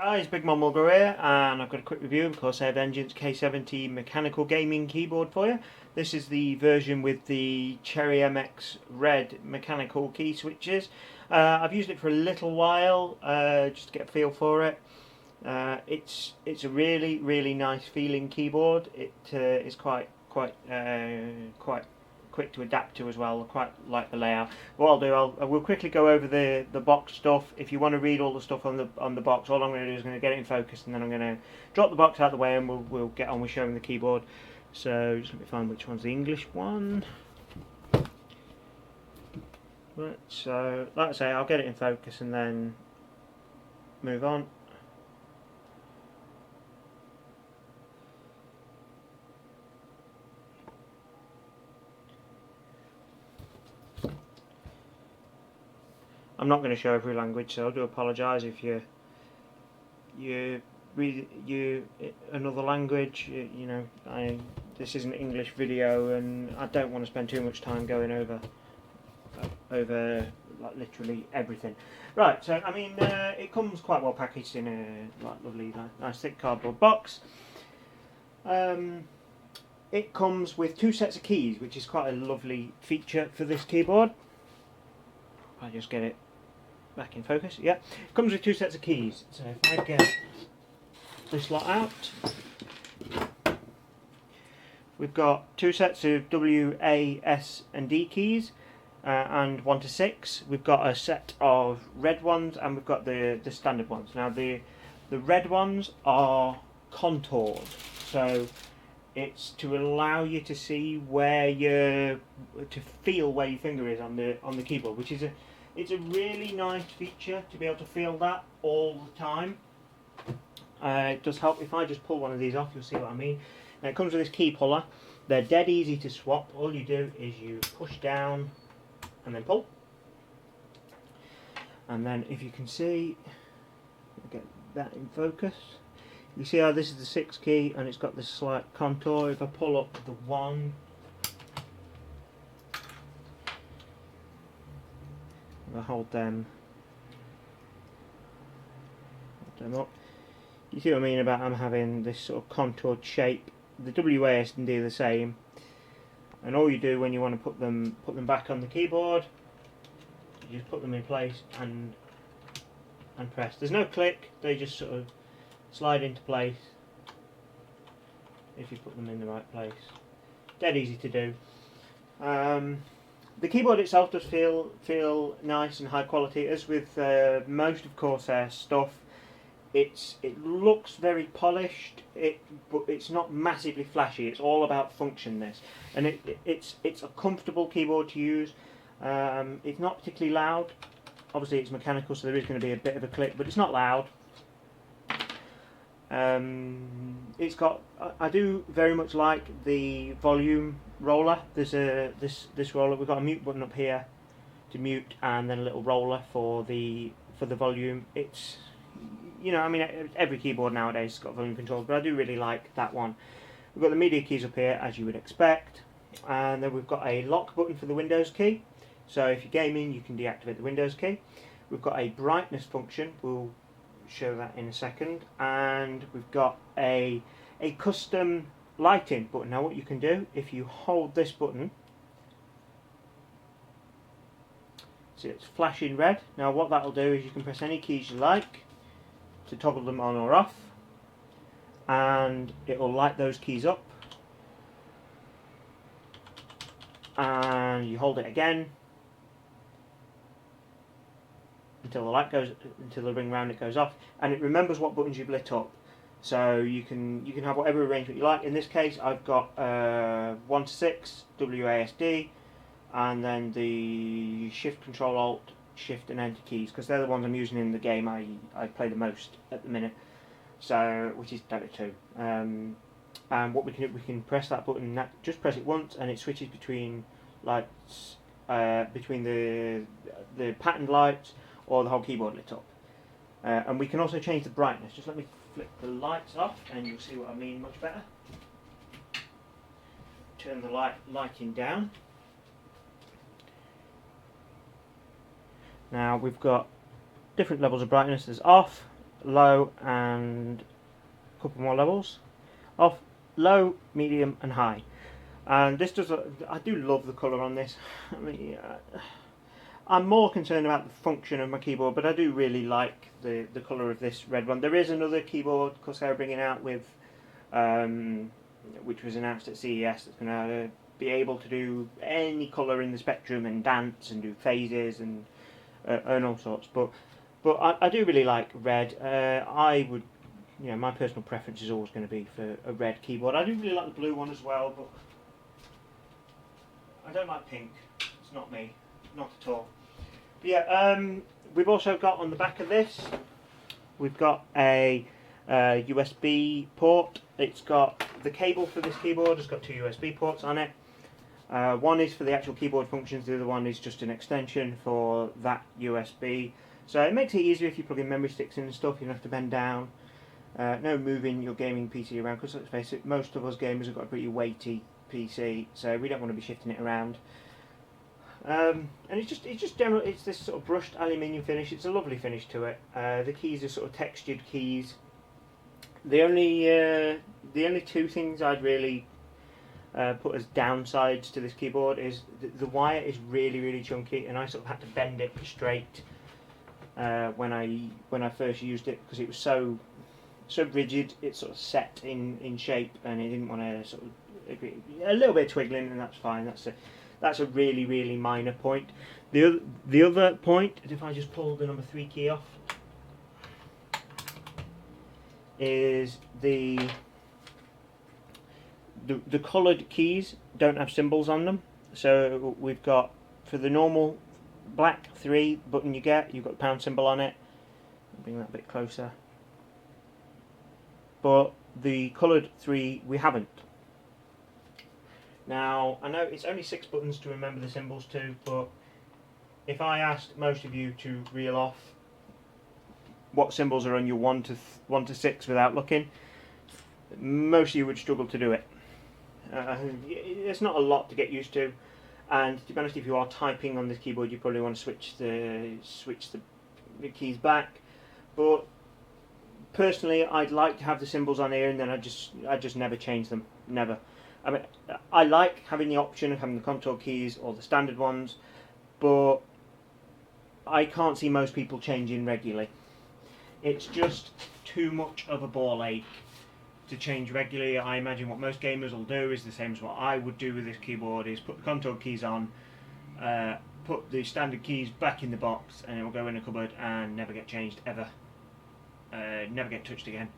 Hi, it's Big Mom Mulgrew here, and I've got a quick review of Corsair Vengeance K70 Mechanical gaming keyboard for you. This is the version with the Cherry MX red mechanical key switches. I've used it for a little while, just to get a feel for it. It's a really nice feeling keyboard. It is quite quick to adapt to as well. I quite like the layout. What I'll do, I will quickly go over the box stuff. If you want to read all the stuff on the box, all I'm going to do is going to get it in focus, and then I'm going to drop the box out of the way, and we'll get on with showing the keyboard. So just let me find which one's the English one. Right, so like I say, I'll get it in focus and then move on. I'm not going to show every language, so I do apologise if you read another language. You know, this is an English video, and I don't want to spend too much time going over like literally everything. Right, so I mean, it comes quite well packaged in a lovely, nice thick cardboard box. It comes with 2 sets of keys, which is quite a lovely feature for this keyboard. I just get it back in focus. Yeah, it comes with 2 sets of keys. So if I get this lot out, we've got 2 sets of W, A, S and D keys, and 1 to 6. We've got a set of red ones, and we've got the standard ones. Now the red ones are contoured, so it's to allow you to see to feel where your finger is on the keyboard, which is it's a really nice feature to be able to feel that all the time. It does help. If I just pull one of these off, you'll see what I mean. Now it comes with this key puller. They're dead easy to swap. All you do is you push down and then pull. And then if you can see, get that in focus. You see how this is the 6 key and it's got this slight contour. If I pull up the 1, if I hold them up, you see what I mean about them having this sort of contoured shape. The WAS and D are the same, and all you do when you want to put them back on the keyboard, you just put them in place and press. There's no click, they just sort of slide into place if you put them in the right place. Dead easy to do. The keyboard itself does feel nice and high quality. As with most of Corsair stuff, it looks very polished, but it's not massively flashy. It's all about function, and it's a comfortable keyboard to use. It's not particularly loud. Obviously it's mechanical, so there is going to be a bit of a click, but it's not loud. It's got. I do very much like the volume roller. There's this roller. We've got a mute button up here to mute, and then a little roller for the volume. It's, you know, I mean, every keyboard nowadays has got volume control, but I do really like that one. We've got the media keys up here, as you would expect, and then we've got a lock button for the Windows key. So if you're gaming, you can deactivate the Windows key. We've got a brightness function. We'll show that in a second, and we've got a custom lighting button. Now what you can do, if you hold this button, see it's flashing red. Now what that'll do is you can press any keys you like to toggle them on or off, and it will light those keys up, and you hold it again until the ring round it goes off, and it remembers what buttons you've lit up. So you can have whatever arrangement you like. In this case, I've got 1 to 6 WASD, and then the Shift, Control, Alt, Shift, and Enter keys, because they're the ones I'm using in the game I play the most at the minute. So, which is Dota 2. And what we can press that button. Just press it once, and it switches between lights, between the patterned lights, or the whole keyboard lit up. And we can also change the brightness. Just let me flick the lights off and you'll see what I mean much better. Turn the lighting down. Now we've got different levels of brightness. There's off, low, and a couple more levels of low, medium, and high. And this does. I do love the colour on this. I mean, I'm more concerned about the function of my keyboard, but I do really like the colour of this red one. There is another keyboard Corsair bringing out with, which was announced at CES, that's going to be able to do any colour in the spectrum and dance and do phases and all sorts. But I do really like red. I would, my personal preference is always going to be for a red keyboard. I do really like the blue one as well, but I don't like pink. It's not me, not at all. But yeah, we've also got on the back of this, we've got a USB port. It's got the cable for this keyboard. It's got two USB ports on it. One is for the actual keyboard functions. The other one is just an extension for that USB. So it makes it easier if you plug in memory sticks in and stuff. You don't have to bend down. No moving your gaming PC around, because let's face it, most of us gamers have got a pretty weighty PC, so we don't want to be shifting it around. And it's just general. It's this sort of brushed aluminium finish. It's a lovely finish to it. The keys are sort of textured keys. The only two things I'd really put as downsides to this keyboard is the wire is really chunky, and I sort of had to bend it straight when I first used it, because it was so rigid. It sort of set in shape, and it didn't want to sort of agree. A little bit of twiggling, and that's fine. That's a really minor point. The other point, if I just pull the number 3 key off, is the coloured keys don't have symbols on them. So we've got, for the normal black 3 button you've got the pound symbol on it. Bring that a bit closer. But the coloured 3 we haven't. Now, I know it's only 6 buttons to remember the symbols to, but if I asked most of you to reel off what symbols are on your 1 to 6 without looking, most of you would struggle to do it. It's not a lot to get used to, and to be honest, if you are typing on this keyboard, you probably want to switch the keys back. But personally, I'd like to have the symbols on here, and then I just never change them. Never. I mean, I like having the option of having the contour keys or the standard ones, but I can't see most people changing regularly. It's just too much of a ball ache to change regularly. I imagine what most gamers will do is the same as what I would do with this keyboard, is put the contour keys on, put the standard keys back in the box, and it will go in a cupboard and never get changed ever. Never get touched again.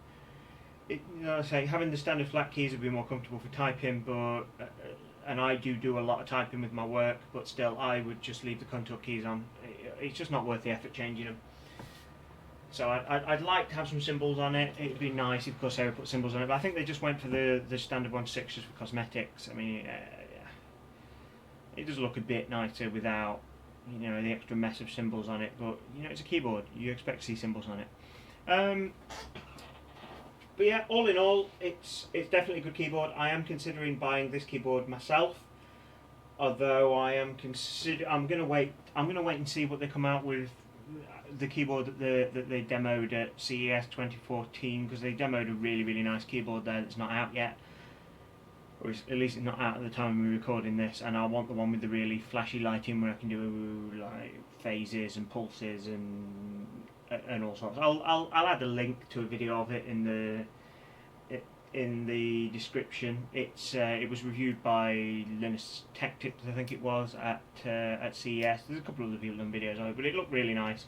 I say, having the standard flat keys would be more comfortable for typing, but and I do a lot of typing with my work, but still I would just leave the contour keys on. It's just not worth the effort changing them. So I'd like to have some symbols on it. It'd be nice if Corsair put symbols on it, but I think they just went for the standard 1/6 just for cosmetics. I mean, it does look a bit nicer without, the extra mess of symbols on it, but it's a keyboard. You expect to see symbols on it. But yeah, all in all, it's definitely a good keyboard. I am considering buying this keyboard myself, although I'm going to wait and see what they come out with. The keyboard that they demoed at CES 2014, because they demoed a really nice keyboard there that's not out yet, or at least it's not out at the time we're recording this. And I want the one with the really flashy lighting where I can do like phases and pulses and all sorts. I'll add a link to a video of it in the description. It was reviewed by Linus Tech Tips, I think it was, at CES. There's a couple of other people done videos on it, but it looked really nice.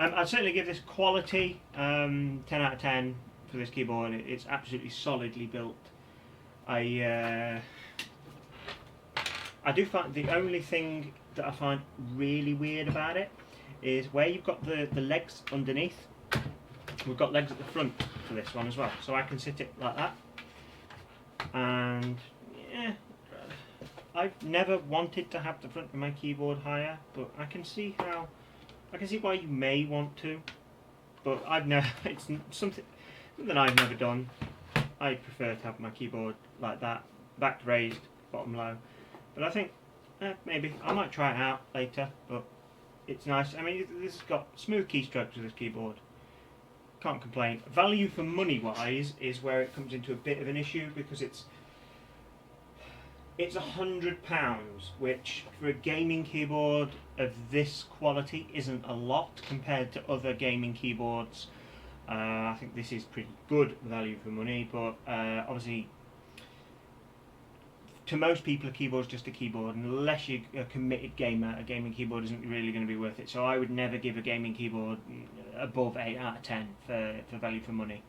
I'd certainly give this quality 10 out of 10 for this keyboard. It's absolutely solidly built. I do find the only thing that I find really weird about it is where you've got the legs underneath. We've got legs at the front for this one as well, so I can sit it like that. And yeah, I've never wanted to have the front of my keyboard higher, but I can see why you may want to. But it's something I've never done. I prefer to have my keyboard like that, back raised, bottom low. But I think maybe I might try it out later. But it's nice. I mean, this has got smooth keystrokes with this keyboard. can't complain. Value for money wise is where it comes into a bit of an issue, because it's £100, which for a gaming keyboard of this quality isn't a lot compared to other gaming keyboards. I think this is pretty good value for money, but obviously to most people a keyboard's just a keyboard, and unless you're a committed gamer, a gaming keyboard isn't really going to be worth it. So I would never give a gaming keyboard above 8 out of 10 for value for money.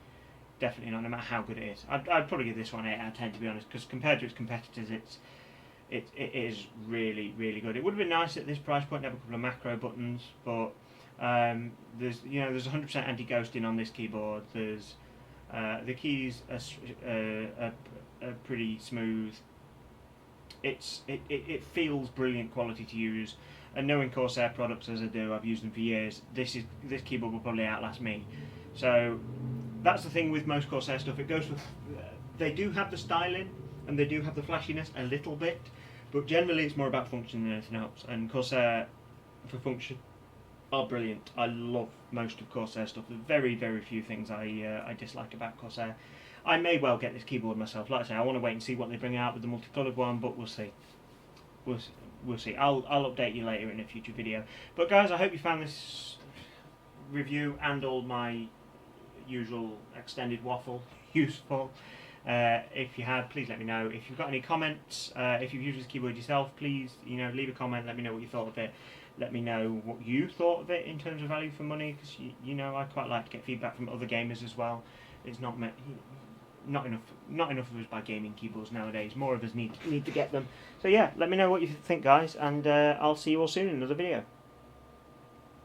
Definitely not, no matter how good it is. I'd probably give this one 8 out of 10 to be honest, because compared to its competitors it is really, really good. It would have been nice at this price point to have a couple of macro buttons, but there's 100% anti-ghosting on this keyboard. There's the keys are pretty smooth. It feels brilliant quality to use, and knowing Corsair products as I do, I've used them for years. This keyboard will probably outlast me. So that's the thing with most Corsair stuff. It goes with they do have the styling and they do have the flashiness a little bit, but generally it's more about function than anything else. And Corsair for function are brilliant. I love most of Corsair stuff. There's very, very few things I dislike about Corsair. I may well get this keyboard myself. Like I say, I want to wait and see what they bring out with the multicoloured one, but we'll see. We'll see. I'll update you later in a future video. But guys, I hope you found this review and all my usual extended waffle useful. If you have, please let me know. If you've got any comments, if you've used this keyboard yourself, please leave a comment. Let me know what you thought of it. Let me know what you thought of it in terms of value for money, because I quite like to get feedback from other gamers as well. It's not enough of us buy gaming keyboards nowadays. More of us need to get them. So yeah, let me know what you think, guys, and I'll see you all soon in another video.